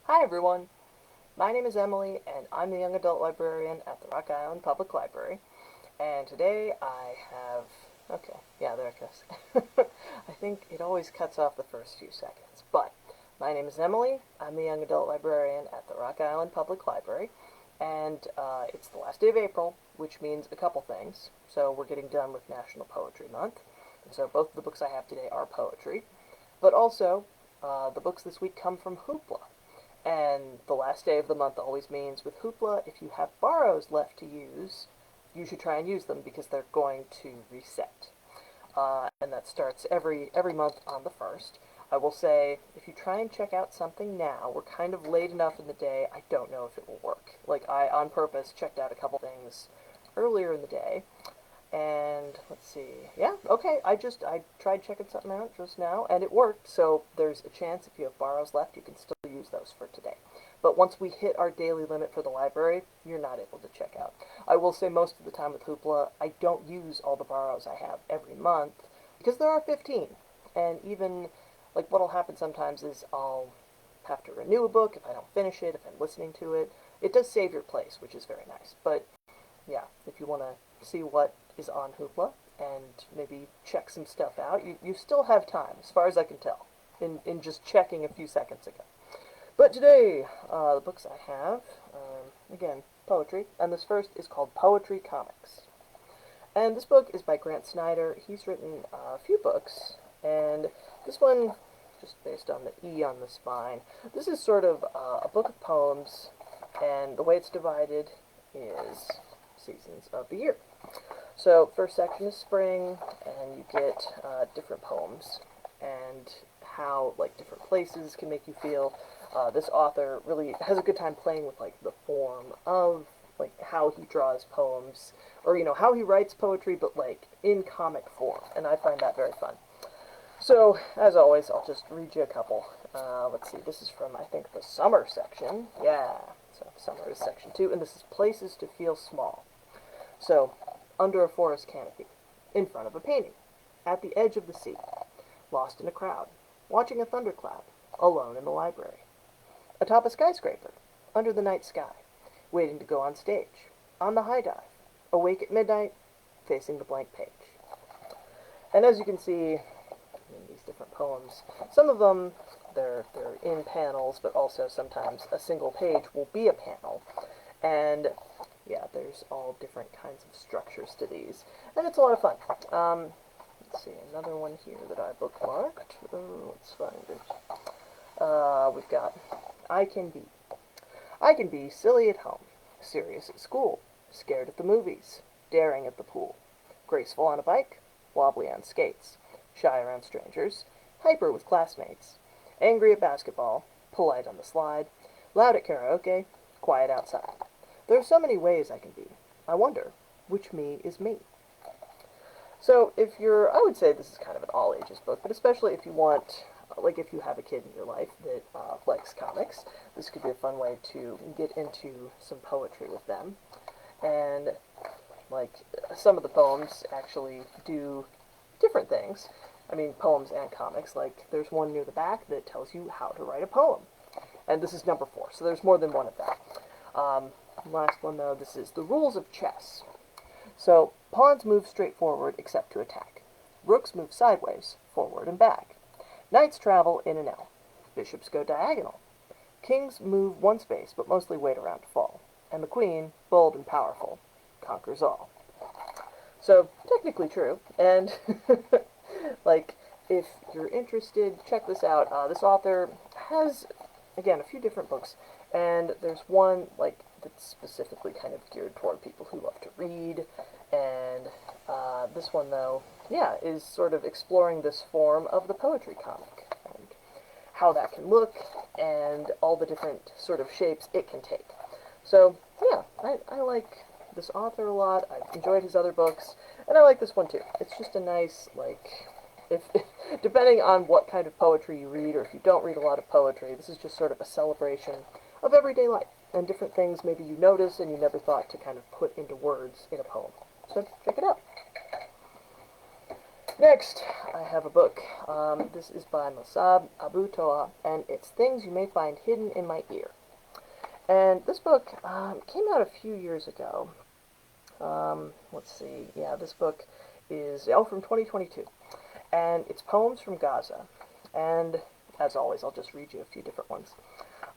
Hi everyone, my name is Emily and I'm the young adult librarian at the Rock Island Public Library. And today I have, okay, yeah, there it goes. I think it always cuts off the first few seconds. But my name is Emily, I'm the young adult librarian at the Rock Island Public Library. And it's the last day of April, which means a couple things. So we're getting done with National Poetry Month. And so both of the books I have today are poetry. But also, the books this week come from Hoopla. And the last day of the month always means with Hoopla, if you have borrows left to use, you should try and use them because they're going to reset. And that starts every month on the 1st. I will say, if you try and check out something now, we're kind of late enough in the day, I don't know if it will work. Like, I, on purpose, checked out a couple things earlier in the day, and let's see. Yeah, okay. I tried checking something out just now, and it worked. So there's a chance if you have borrows left, you can still use those for today. But once we hit our daily limit for the library, you're not able to check out. I will say most of the time with Hoopla, I don't use all the borrows I have every month because there are 15. And even like what'll happen sometimes is I'll have to renew a book if I don't finish it, if I'm listening to it. It does save your place, which is very nice. But yeah, if you want to see what is on Hoopla and maybe check some stuff out, you still have time, as far as I can tell, in just checking a few seconds ago. But today, the books I have, again, poetry, and this first is called Poetry Comics. And this book is by Grant Snider. He's written a few books, and this one, just based on the E on the spine, this is sort of a book of poems, and the way it's divided is seasons of the year. So, first section is spring, and you get different poems and how like different places can make you feel. This author really has a good time playing with like the form of like how he draws poems, or how he writes poetry, but like in comic form, and I find that very fun. So, as always, I'll just read you a couple. Let's see, this is from I think the summer section. Yeah, so summer is section 2, and this is Places to Feel Small. So, under a forest canopy, in front of a painting, at the edge of the sea, lost in a crowd, watching a thundercloud, alone in the library, atop a skyscraper, under the night sky, waiting to go on stage, on the high dive, awake at midnight, facing the blank page. And as you can see in these different poems, some of them they're in panels, but also sometimes a single page will be a panel. And yeah, there's all different kinds of structures to these, and it's a lot of fun. Let's see, another one here that I bookmarked. Let's find it. We've got I Can Be. I can be silly at home, serious at school, scared at the movies, daring at the pool, graceful on a bike, wobbly on skates, shy around strangers, hyper with classmates, angry at basketball, polite on the slide, loud at karaoke, quiet outside. There are so many ways I can be. I wonder, which me is me? So if you're, I would say this is kind of an all ages book, but especially if you want, like if you have a kid in your life that likes comics, this could be a fun way to get into some poetry with them. And like some of the poems actually do different things. I mean, poems and comics. Like there's one near the back that tells you how to write a poem. And this is number 4, so there's more than one of that. Last one, though, this is the rules of chess. So, pawns move straight forward except to attack. Rooks move sideways, forward and back. Knights travel in and out. Bishops go diagonal. Kings move one space, but mostly wait around to fall. And the queen, bold and powerful, conquers all. So, technically true. And, like, if you're interested, check this out. This author has, again, a few different books. And there's one, like, that's specifically kind of geared toward people who love to read. And this one, though, yeah, is sort of exploring this form of the poetry comic. And how that can look, and all the different sort of shapes it can take. So, yeah, I like this author a lot. I've enjoyed his other books, and I like this one too. It's just a nice, like, if depending on what kind of poetry you read, or if you don't read a lot of poetry, this is just sort of a celebration of everyday life and different things maybe you notice and you never thought to kind of put into words in a poem. So check it out. Next, I have a book. This is by Mosab Abu Toha, and it's Things You May Find Hidden in My Ear. And this book came out a few years ago. Let's see. Yeah, this book is from 2022, and it's poems from Gaza. And as always, I'll just read you a few different ones.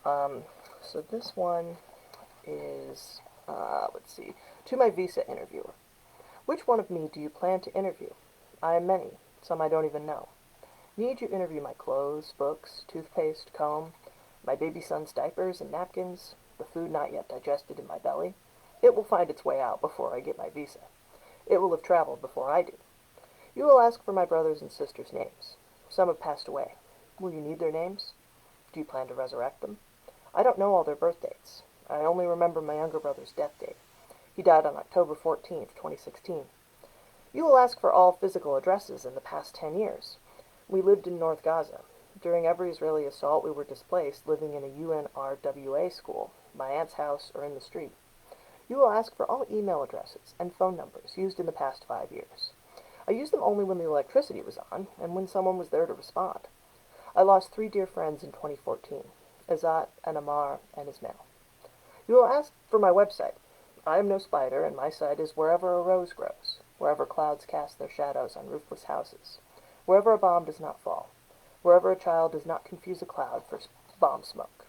So this one is, let's see, to my visa interviewer. Which one of me do you plan to interview? I am many, some I don't even know. Need you interview my clothes, books, toothpaste, comb, my baby son's diapers and napkins, the food not yet digested in my belly? It will find its way out before I get my visa. It will have traveled before I do. You will ask for my brothers and sisters' names. Some have passed away. Will you need their names? Do you plan to resurrect them? I don't know all their birth dates. I only remember my younger brother's death date. He died on October 14th, 2016. You will ask for all physical addresses in the past 10 years. We lived in North Gaza. During every Israeli assault, we were displaced, living in a UNRWA school, my aunt's house, or in the street. You will ask for all email addresses and phone numbers used in the past 5 years. I used them only when the electricity was on and when someone was there to respond. I lost 3 dear friends in 2014, Azat and Amar and Ismail. You will ask for my website. I am no spider, and my site is wherever a rose grows, wherever clouds cast their shadows on roofless houses, wherever a bomb does not fall, wherever a child does not confuse a cloud for bomb smoke.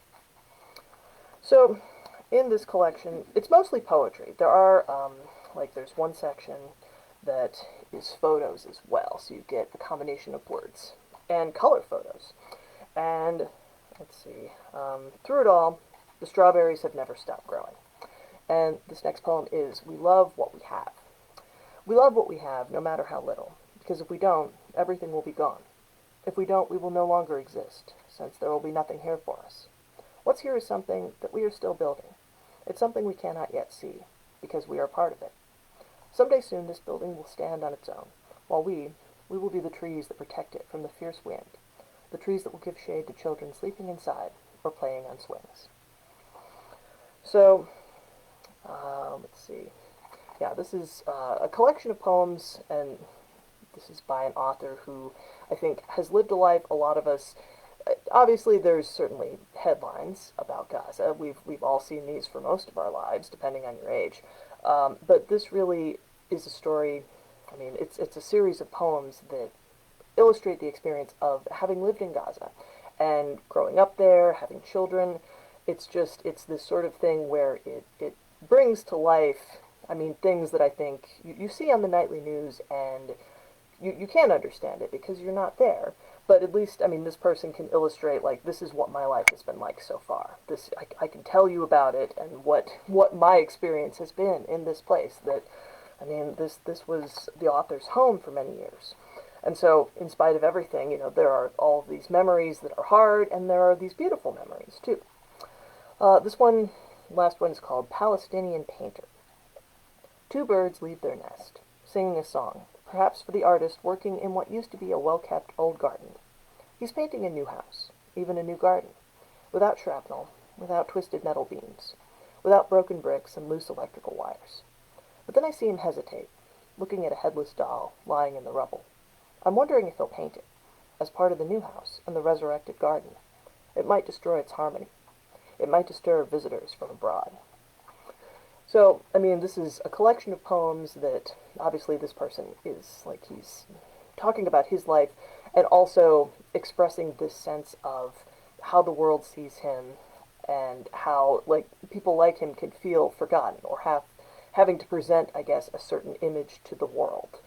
So, in this collection, it's mostly poetry. There are, there's one section that is photos as well, so you get a combination of words and color photos. And, let's see, through it all, the strawberries have never stopped growing. And this next poem is, We love what we have. We love what we have, no matter how little, because if we don't, everything will be gone. If we don't, we will no longer exist, since there will be nothing here for us. What's here is something that we are still building. It's something we cannot yet see, because we are part of it. Someday soon this building will stand on its own, while we will be the trees that protect it from the fierce wind, the trees that will give shade to children sleeping inside or playing on swings. So, let's see. Yeah, this is a collection of poems, and this is by an author who I think has lived a life a lot of us. Obviously, there's certainly headlines about Gaza. We've all seen these for most of our lives, depending on your age. But this really is a story. I mean, it's a series of poems that illustrate the experience of having lived in Gaza and growing up there, having children. It's this sort of thing where it brings to life, I mean, things that I think you see on the nightly news, and you can't understand it because you're not there. But at least, I mean, this person can illustrate, like, this is what my life has been like so far. I can tell you about it and what my experience has been in this place. That, I mean, this was the author's home for many years. And so, in spite of everything, there are all these memories that are hard, and there are these beautiful memories, too. Last one is called Palestinian Painter. 2 birds leave their nest, singing a song, perhaps for the artist working in what used to be a well-kept old garden. He's painting a new house, even a new garden, without shrapnel, without twisted metal beams, without broken bricks and loose electrical wires. But then I see him hesitate, looking at a headless doll lying in the rubble. I'm wondering if he'll paint it, as part of the new house and the resurrected garden. It might destroy its harmony. It might disturb visitors from abroad. So, I mean, this is a collection of poems that, obviously, this person is, like, he's talking about his life and also expressing this sense of how the world sees him and how, like, people like him can feel forgotten or having to present, I guess, a certain image to the world.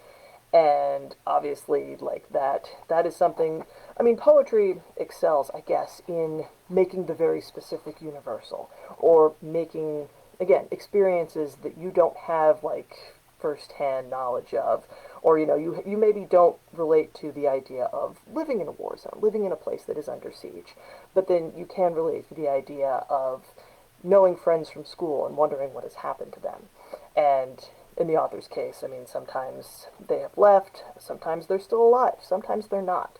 And obviously, like, that is something, I mean, poetry excels, I guess, in making the very specific universal, or making, again, experiences that you don't have, like, first-hand knowledge of, or, you maybe don't relate to the idea of living in a war zone, living in a place that is under siege, but then you can relate to the idea of knowing friends from school and wondering what has happened to them. And in the author's case, I mean, sometimes they have left, sometimes they're still alive, sometimes they're not.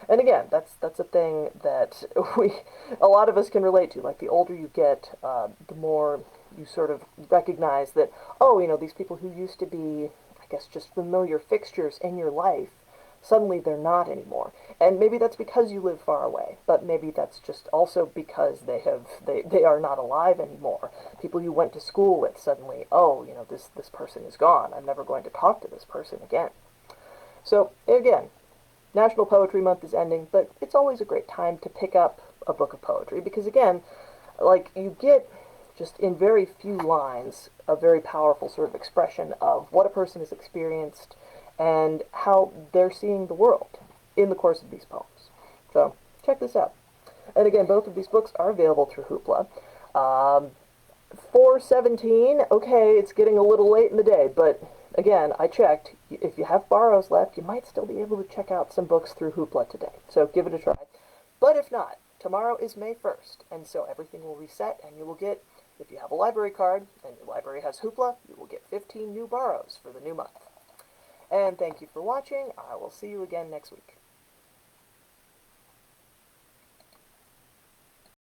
And again, that's a thing that a lot of us can relate to. Like, the older you get, the more you sort of recognize that, oh, these people who used to be, I guess, just familiar fixtures in your life, suddenly they're not anymore. And maybe that's because you live far away, but maybe that's just also because they are not alive anymore. People you went to school with suddenly, oh, this person is gone. I'm never going to talk to this person again. So again, National Poetry Month is ending, but it's always a great time to pick up a book of poetry because again, like you get just in very few lines a very powerful sort of expression of what a person has experienced and how they're seeing the world in the course of these poems. So check this out. And again, both of these books are available through Hoopla. Um, 417, okay, it's getting a little late in the day, but again, I checked. If you have borrows left, you might still be able to check out some books through Hoopla today. So give it a try. But if not, tomorrow is May 1st, and so everything will reset, and you will get, if you have a library card and your library has Hoopla, you will get 15 new borrows for the new month. And thank you for watching. I will see you again next week.